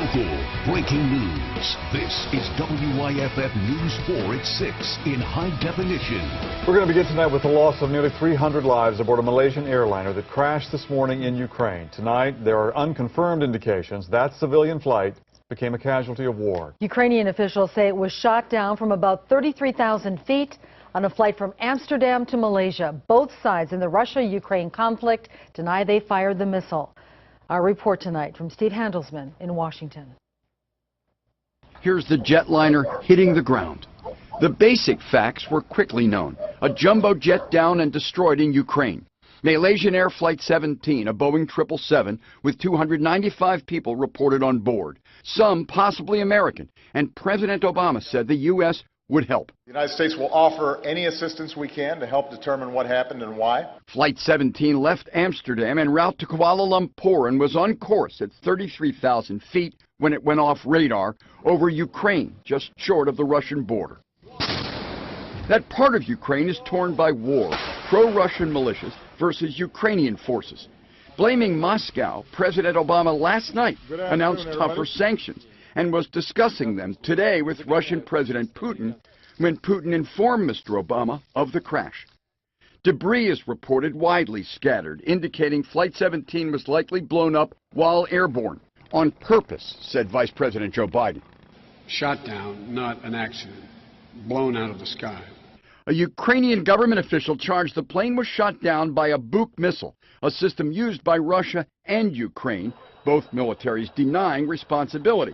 local, breaking news. This is WYFF News 4 at 6 in high definition. We're going to begin tonight with the loss of nearly 300 lives aboard a Malaysian airliner that crashed this morning in Ukraine. Tonight, there are unconfirmed indications that civilian flight became a casualty of war. Ukrainian officials say it was shot down from about 33,000 feet on a flight from Amsterdam to Malaysia. Both sides in the Russia-Ukraine conflict deny they fired the missile. Our report tonight from Steve Handelsman in Washington. Here's the jetliner hitting the ground. The basic facts were quickly known. A jumbo jet down and destroyed in Ukraine. Malaysian Air Flight 17, a Boeing 777 with 295 people reported on board, some possibly American, and President Obama said the U.S. would help. The United States will offer any assistance we can to help determine what happened and why. Flight 17 left Amsterdam en route to Kuala Lumpur and was on course at 33,000 feet when it went off radar over Ukraine, just short of the Russian border. That part of Ukraine is torn by war, pro-Russian militias versus Ukrainian forces. Blaming Moscow, President Obama last night announced tougher sanctions and was discussing them today with Russian President Putin when Putin informed Mr. Obama of the crash. Debris is reported widely scattered, indicating Flight 17 was likely blown up while airborne. On purpose, said Vice President Joe Biden. Shot down, not an accident. Blown out of the sky. A Ukrainian government official charged the plane was shot down by a Buk missile, a system used by Russia and Ukraine, both militaries denying responsibility.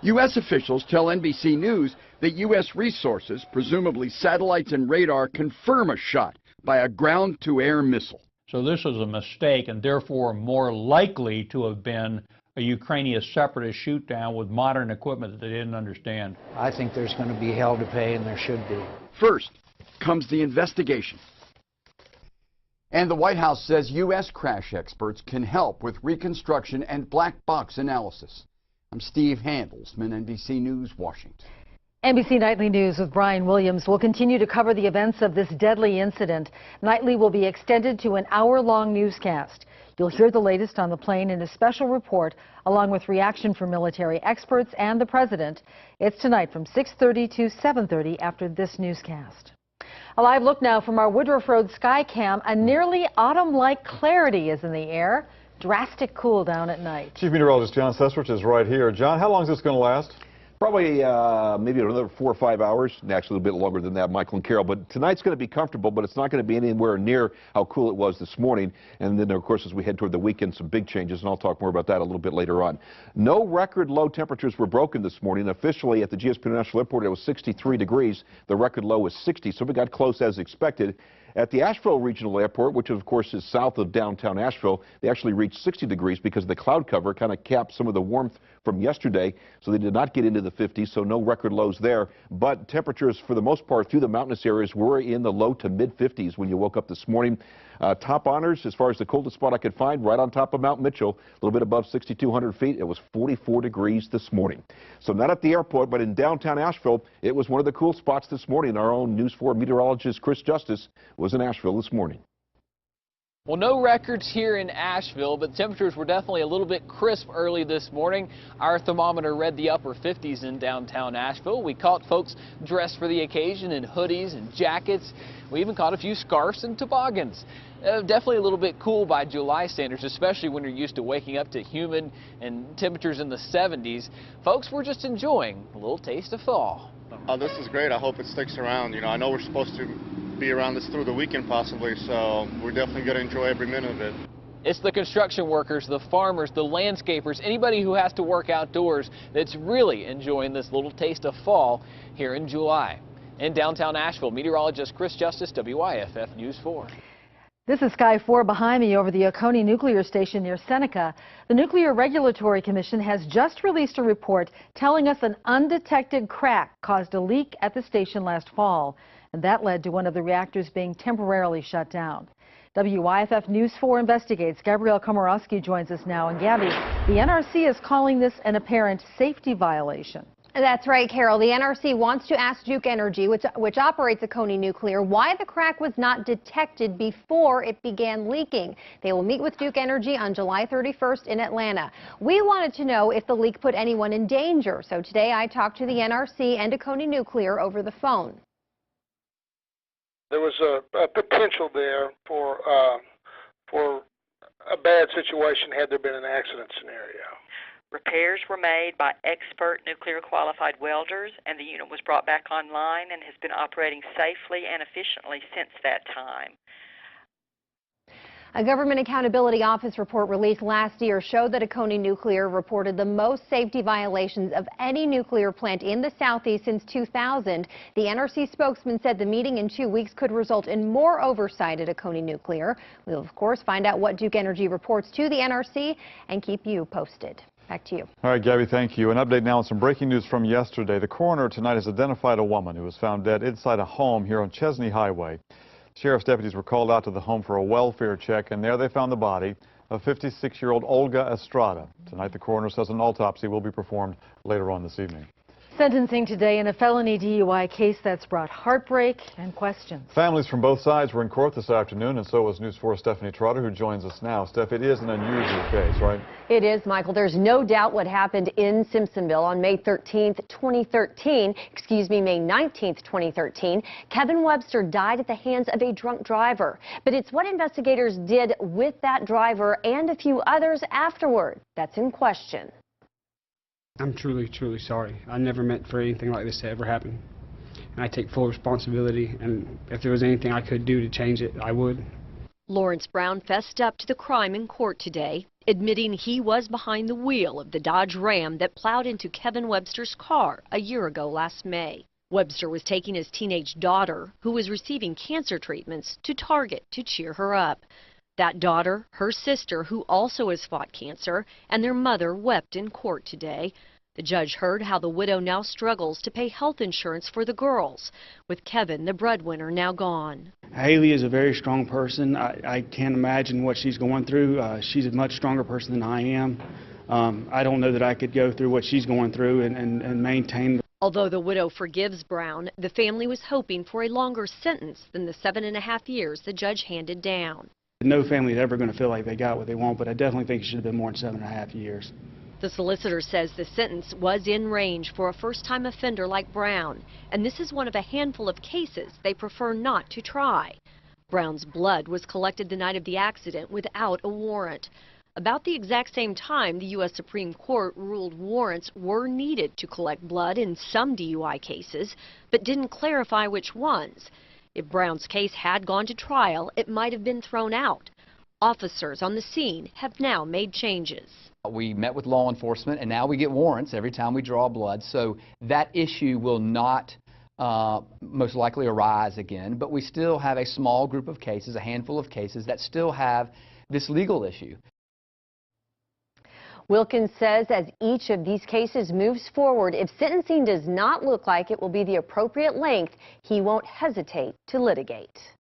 U.S. officials tell NBC News that U.S. resources, presumably satellites and radar, confirm a shot by a ground-to-air missile. So this is a mistake and therefore more likely to have been a Ukrainian separatist shoot-down with modern equipment that they didn't understand. I think there's going to be hell to pay, and there should be. First comes the investigation. And the White House says U.S. crash experts can help with reconstruction and black box analysis. I'm Steve Handelsman, NBC News, Washington. NBC Nightly News with Brian Williams will continue to cover the events of this deadly incident. Nightly will be extended to an hour-long newscast. You'll hear the latest on the plane in a special report, along with reaction from military experts and the president. It's tonight from 6:30 to 7:30 after this newscast. A live look now from our Woodruff Road Skycam. A nearly autumn-like clarity is in the air. Drastic cool down at night. Chief Meteorologist John Sesrich is right here. John, how long is this going to last? Probably maybe another 4 or 5 hours, and actually a bit longer than that, Michael and Carol. But tonight's going to be comfortable, but it's not going to be anywhere near how cool it was this morning. And then, of course, as we head toward the weekend, some big changes, and I'll talk more about that a little bit later on. No record low temperatures were broken this morning. Officially, at the GSP International Airport, it was 63 degrees. The record low was 60, so we got close as expected. At the Asheville Regional Airport, which of course is south of downtown Asheville, they actually reached 60 degrees because the cloud cover kind of capped some of the warmth from yesterday, so they did not get into the 50s, so no record lows there. But temperatures, for the most part, through the mountainous areas were in the low to mid-50s when you woke up this morning. Top honors, as far as the coldest spot I could find, right on top of Mount Mitchell, a little bit above 6,200 feet. It was 44 degrees this morning. So not at the airport, but in downtown Asheville, it was one of the cool spots this morning. Our own News 4 meteorologist Chris Justice was in Asheville this morning. Well, no records here in Asheville, but temperatures were definitely a little bit crisp early this morning. Our thermometer read the upper 50s in downtown Asheville. We caught folks dressed for the occasion in hoodies and jackets. We even caught a few scarves and toboggans. Definitely a little bit cool by July standards, especially when you're used to waking up to humid and temperatures in the 70s. Folks were just enjoying a little taste of fall. Oh, this is great. I hope it sticks around. You know, I know we're supposed to be around this through the weekend possibly, so we're definitely going to enjoy every minute of it. It's the construction workers, the farmers, the landscapers, anybody who has to work outdoors that's really enjoying this little taste of fall here in July. In downtown Asheville, meteorologist Chris Justice, WYFF News 4. This is Sky 4 behind me over the Oconee Nuclear Station near Seneca. The Nuclear Regulatory Commission has just released a report telling us an undetected crack caused a leak at the station last fall, and that led to one of the reactors being temporarily shut down. WYFF News 4 investigates. Gabrielle Komorowski joins us now. And Gabby, the NRC is calling this an apparent safety violation. That's right, Carol. The NRC wants to ask Duke Energy, which operates Oconee Nuclear, why the crack was not detected before it began leaking. They will meet with Duke Energy on July 31st in Atlanta. We wanted to know if the leak put anyone in danger, so today I talked to the NRC and Oconee Nuclear over the phone. There was a potential there for a bad situation had there been an accident scenario. Repairs were made by expert nuclear qualified welders, and the unit was brought back online and has been operating safely and efficiently since that time. A Government Accountability Office report released last year showed that Oconee Nuclear reported the most safety violations of any nuclear plant in the Southeast since 2000. The NRC spokesman said the meeting in 2 weeks could result in more oversight at Oconee Nuclear. We'll, of course, find out what Duke Energy reports to the NRC and keep you posted. Back to you. All right, Gabby, thank you. An update now on some breaking news from yesterday. The coroner tonight has identified a woman who was found dead inside a home here on Chesney Highway. Sheriff's deputies were called out to the home for a welfare check, and there they found the body of 56-year-old Olga Estrada. Tonight, the coroner says an autopsy will be performed later on this evening. Sentencing today in a felony DUI case that's brought heartbreak and questions. Families from both sides were in court this afternoon, and so was News 4's Stephanie Trotter, who joins us now. Steph, it is an unusual case, right? It is, Michael. There's no doubt what happened in Simpsonville on May 19th, 2013. Kevin Webster died at the hands of a drunk driver. But it's what investigators did with that driver and a few others afterward that's in question. I'm truly, truly sorry. I never meant for anything like this to ever happen. And I take full responsibility, and if there was anything I could do to change it, I would. Lawrence Brown fessed up to the crime in court today, admitting he was behind the wheel of the Dodge Ram that plowed into Kevin Webster's car a year ago last May. Webster was taking his teenage daughter, who was receiving cancer treatments, to Target to cheer her up. That daughter, her sister, who also has fought cancer, and their mother wept in court today. The judge heard how the widow now struggles to pay health insurance for the girls, with Kevin, the breadwinner, now gone. Haley is a very strong person. I can't imagine what she's going through. She's a much stronger person than I am. I don't know that I could go through what she's going through and maintain. Although the widow forgives Brown, the family was hoping for a longer sentence than the 7.5 years the judge handed down. No family is ever going to feel like they got what they want, but I definitely think it should have been more than 7.5 years. The solicitor says the sentence was in range for a first-time offender like Brown, and this is one of a handful of cases they prefer not to try. Brown's blood was collected the night of the accident without a warrant. About the exact same time, the U.S. Supreme Court ruled warrants were needed to collect blood in some DUI cases, but didn't clarify which ones. If Brown's case had gone to trial, it might have been thrown out. Officers on the scene have now made changes. We met with law enforcement, and now we get warrants every time we draw blood, so that issue will not most likely arise again, but we still have a small group of cases, a handful of cases, that still have this legal issue. Wilkins says as each of these cases moves forward, if sentencing does not look like it will be the appropriate length, he won't hesitate to litigate.